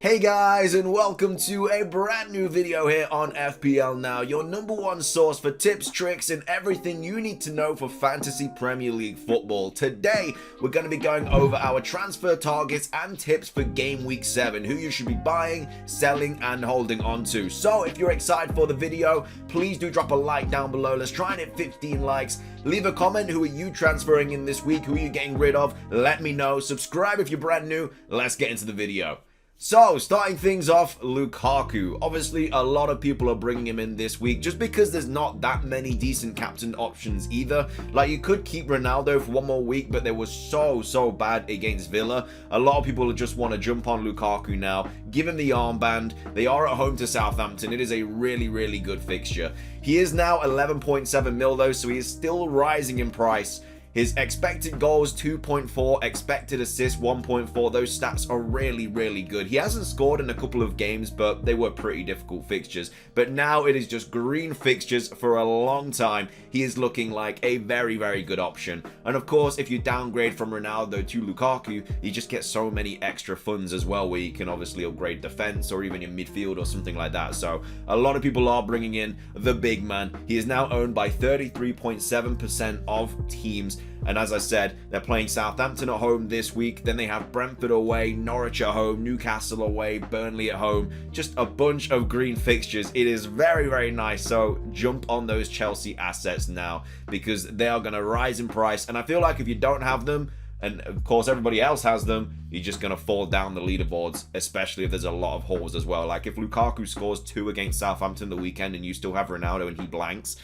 Hey guys, and welcome to a brand new video here on FPL Now, your #1 source for tips, tricks, and everything you need to know for Fantasy Premier League football. Today, we're going to be going over our transfer targets and tips for Game Week 7, who you should be buying, selling, and holding on to. So, if you're excited for the video, please do drop a like down below. Let's try and hit 15 likes. Leave a comment. Who are you transferring in this week? Who are you getting rid of? Let me know. Subscribe if you're brand new. Let's get into the video. So, starting things off, Lukaku. Obviously, a lot of people are bringing him in this week just because there's not that many decent captain options either. Like, you could keep Ronaldo for one more week, but they were so bad against Villa. A lot of people just want to jump on Lukaku now, give him the armband. They are at home to Southampton. It is a really good fixture. He is now 11.7 mil though, so he is still rising in price. His expected goals 2.4, expected assists 1.4. Those stats are really good. He hasn't scored in a couple of games, but they were pretty difficult fixtures. But now it is just green fixtures for a long time. He is looking like a very good option. And of course, if you downgrade from Ronaldo to Lukaku, you just get so many extra funds as well, where you can obviously upgrade defense or even your midfield or something like that. So a lot of people are bringing in the big man. He is now owned by 33.7% of teams. And as I said, they're playing Southampton at home this week. Then they have Brentford away, Norwich at home, Newcastle away, Burnley at home. Just a bunch of green fixtures. It is very nice. So jump on those Chelsea assets now, because they are going to rise in price. And I feel like if you don't have them, and of course everybody else has them, you're just going to fall down the leaderboards, especially if there's a lot of holes as well. Like if Lukaku scores 2 against Southampton the weekend and you still have Ronaldo and he blanks,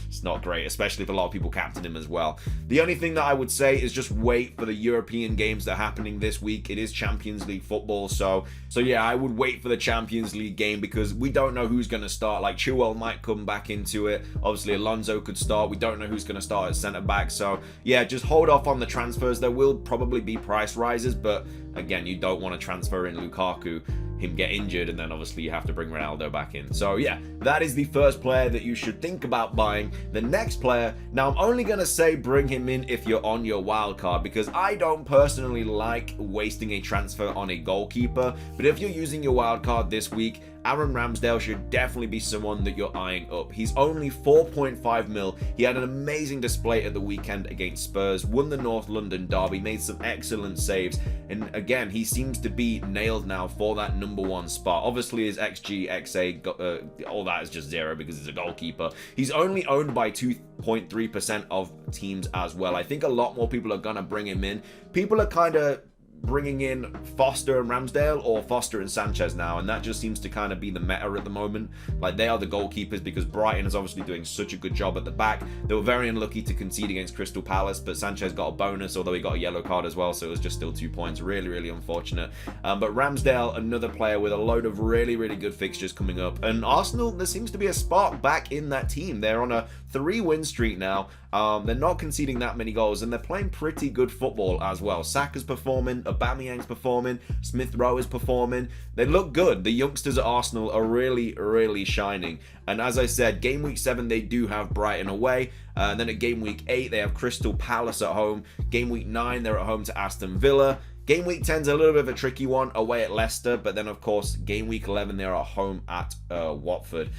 it's not great, especially if a lot of people captain him as well. The only thing that I would say is just wait for the European games that are happening this week. It is Champions League football, so yeah, I would wait for the Champions League game, because we don't know who's going to start. Like Chilwell might come back into it. Obviously Alonso could start. We don't know who's going to start at centre back. So yeah, just hold off on the transfers. There will probably be price rises, but again, you don't want to transfer in Lukaku, him get injured, and then obviously you have to bring Ronaldo back in. So yeah, that is the first player that you should think about buying. The next player, now I'm only going to say bring him in if you're on your wild card, because I don't personally like wasting a transfer on a goalkeeper. But if you're using your wild card this week, Aaron Ramsdale should definitely be someone that you're eyeing up. He's only 4.5 mil. He had an amazing display at the weekend against Spurs, won the North London derby, made some excellent saves, and again, he seems to be nailed now for that #1 spot. Obviously his XG, XA, all that is just 0 because he's a goalkeeper. He's only owned by 2.3% of teams as well. I think a lot more people are gonna bring him in. People are kind of bringing in Foster and Ramsdale, or Foster and Sanchez now, and that just seems to kind of be the meta at the moment. Like, they are the goalkeepers, because Brighton is obviously doing such a good job at the back. They were very unlucky to concede against Crystal Palace, but Sanchez got a bonus, although he got a yellow card as well, so it was just still 2 points. Really unfortunate. But Ramsdale, another player with a load of really good fixtures coming up. And Arsenal, there seems to be a spark back in that team. They're on a 3-win streak now. They're not conceding that many goals, and they're playing pretty good football as well. Saka's performing, Aubameyang's performing, Smith Rowe is performing. They look good. The youngsters at Arsenal are really shining. And as I said, Game Week 7, they do have Brighton away. And then at Game Week 8, they have Crystal Palace at home. Game Week 9, they're at home to Aston Villa. Game Week 10 is a little bit of a tricky one, away at Leicester, but then of course Game Week 11 they're at home at Watford.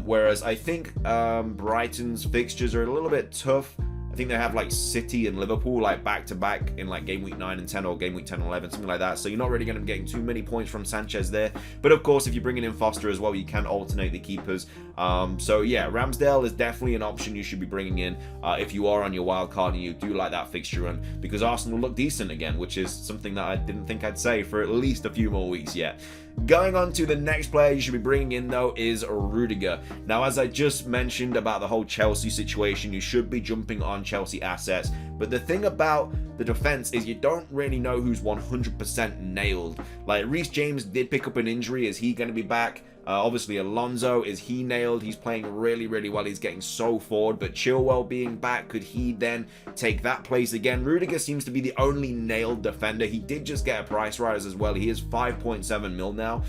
Whereas I think Brighton's fixtures are a little bit tough. I think they have like City and Liverpool like back to back in like Game Week 9 and 10, or Game Week 10 and 11, something like that. So you're not really going to be getting too many points from Sanchez there. But of course, if you're bringing in Foster as well, you can alternate the keepers. So yeah, Ramsdale is definitely an option you should be bringing in if you are on your wild card and you do like that fixture run, because Arsenal look decent again, which is something that I didn't think I'd say for at least a few more weeks yet. Going on to the next player you should be bringing in though is Rudiger. Now, as I just mentioned about the whole Chelsea situation, you should be jumping on Chelsea assets. But the thing about the defense is you don't really know who's 100% nailed. Like, Reece James did pick up an injury. Is he going to be back? Obviously, Alonso, is he nailed? He's playing really well. He's getting so forward. But Chilwell being back, could he then take that place again? Rudiger seems to be the only nailed defender. He did just get a price rise as well. He is 5.7 mil now.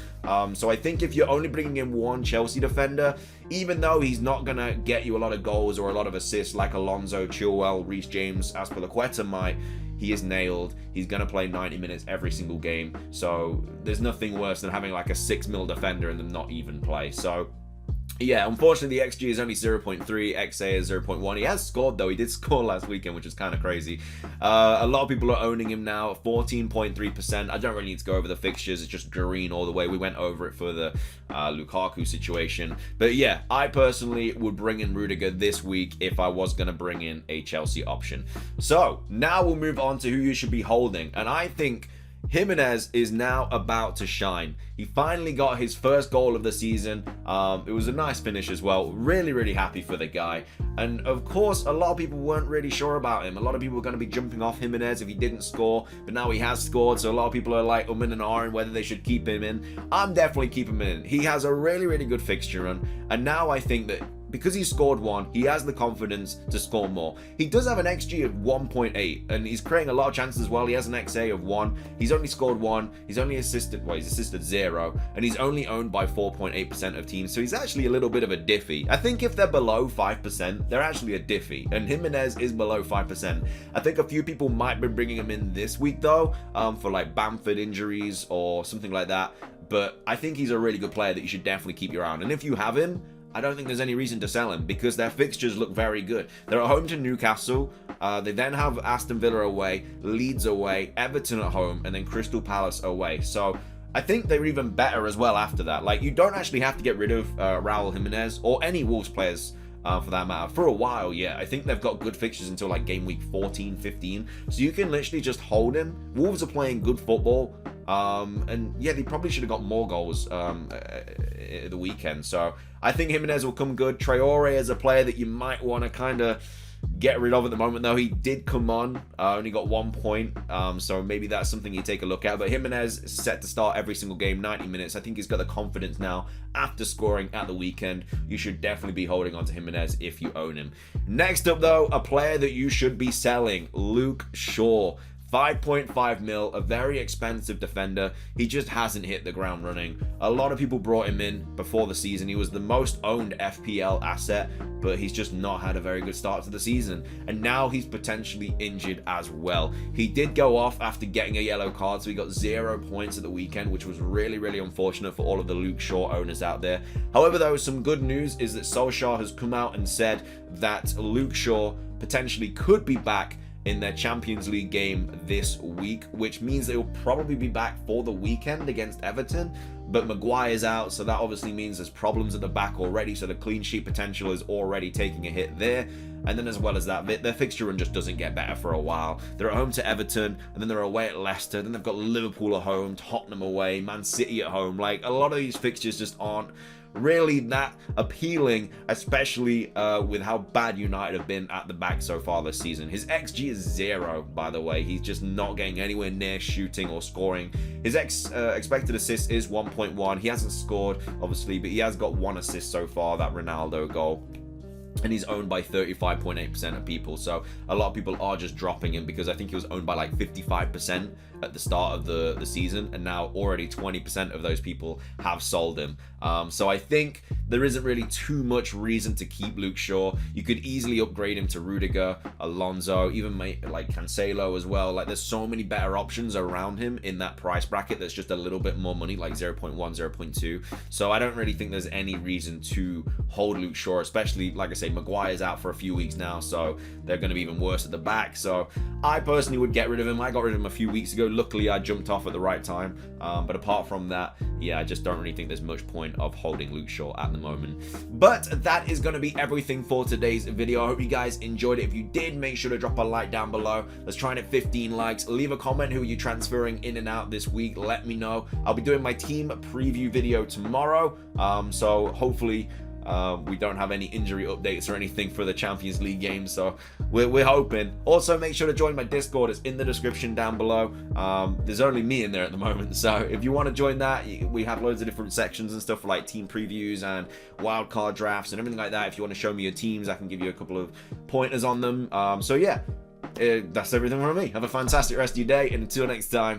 So I think if you're only bringing in one Chelsea defender, even though he's not going to get you a lot of goals or a lot of assists like Alonso, Chilwell, Reece James, Azpilicueta might, he is nailed. He's going to play 90 minutes every single game. So there's nothing worse than having like a 6 mil defender and them not even play. So yeah, unfortunately, the XG is only 0.3, XA is 0.1. He has scored, though. He did score last weekend, which is kind of crazy. A lot of people are owning him now, 14.3%. I don't really need to go over the fixtures. It's just green all the way. We went over it for the Lukaku situation. But yeah, I personally would bring in Rudiger this week if I was going to bring in a Chelsea option. So now we'll move on to who you should be holding. And I think Jimenez is now about to shine. He finally got his first goal of the season. It was a nice finish as well. Really, really happy for the guy. And of course, a lot of people weren't really sure about him. A lot of people were going to be jumping off Jimenez if he didn't score, but now he has scored. So a lot of people are like umming and ahhing whether they should keep him in. I'm definitely keeping him in. He has a really, really good fixture run. And now I think that because he scored one, he has the confidence to score more. He does have an XG of 1.8, and he's creating a lot of chances as well. He has an XA of 1. He's only scored 1. He's only assisted, well, he's assisted 0, and he's only owned by 4.8% of teams, so he's actually a little bit of a diffie. I think if they're below 5%, they're actually a diffie, and Jimenez is below 5%. I think a few people might be bringing him in this week, though, for like Bamford injuries or something like that, but I think he's a really good player that you should definitely keep your eye on. And if you have him, I don't think there's any reason to sell him because their fixtures look very good. They're at home to Newcastle. They then have Aston Villa away, Leeds away, Everton at home, and then Crystal Palace away. So I think they're even better as well after that. Like, you don't actually have to get rid of Raul Jimenez or any Wolves players for that matter. For a while, yeah. I think they've got good fixtures until like game week 14, 15. So you can literally just hold him. Wolves are playing good football. And yeah, they probably should have got more goals the weekend. So I think Jimenez will come good. Traore is a player that you might want to kind of get rid of at the moment, though. He did come on, only got 1 point, so maybe that's something you take a look at. But Jimenez is set to start every single game, 90 minutes. I think he's got the confidence now after scoring at the weekend. You should definitely be holding on to Jimenez if you own him. Next up, though, a player that you should be selling, Luke Shaw. 5.5 mil, a very expensive defender. He just hasn't hit the ground running. A lot of people brought him in before the season. He was the most owned FPL asset, but he's just not had a very good start to the season. And now he's potentially injured as well. He did go off after getting a yellow card, so he got 0 points at the weekend, which was really, really unfortunate for all of the Luke Shaw owners out there. However, though, some good news is that Solskjaer has come out and said that Luke Shaw potentially could be back in their Champions League game this week, which means they will probably be back for the weekend against Everton. But Maguire's out, so that obviously means there's problems at the back already, so the clean sheet potential is already taking a hit there. And then as well as that, their fixture run just doesn't get better for a while. They're at home to Everton, and then they're away at Leicester, then they've got Liverpool at home, Tottenham away, Man City at home. Like, a lot of these fixtures just aren't really that appealing, especially with how bad United have been at the back so far this season. His XG is 0, by the way. He's just not getting anywhere near shooting or scoring. His expected assist is 1.1. He hasn't scored, obviously, but he has got 1 assist so far, that Ronaldo goal. And he's owned by 35.8% of people. So a lot of people are just dropping him because I think he was owned by like 55% at the start of the season. And now already 20% of those people have sold him. So I think there isn't really too much reason to keep Luke Shaw. You could easily upgrade him to Rudiger, Alonso, even like Cancelo as well. Like, there's so many better options around him in that price bracket that's just a little bit more money, like 0.1, 0.2. So I don't really think there's any reason to hold Luke Shaw, especially, like I say, Maguire's out for a few weeks now, so they're going to be even worse at the back. So I personally would get rid of him. I got rid of him a few weeks ago. Luckily, I jumped off at the right time. But apart from that, yeah, I just don't really think there's much point of holding Luke Shaw at the moment. But that is going to be everything for today's video. I hope you guys enjoyed it. If you did, make sure to drop a like down below. Let's try and hit 15 likes. Leave a comment. Who are you transferring in and out this week? Let me know. I'll be doing my team preview video tomorrow. So hopefully we don't have any injury updates or anything for the Champions League games, so we're hoping. Also, make sure to join my Discord. It's in the description down below. There's only me in there at the moment, so if you want to join that, we have loads of different sections and stuff like team previews and wildcard drafts and everything like that. If you want to show me your teams, I can give you a couple of pointers on them. So yeah, that's everything from me. Have a fantastic rest of your day, and until next time,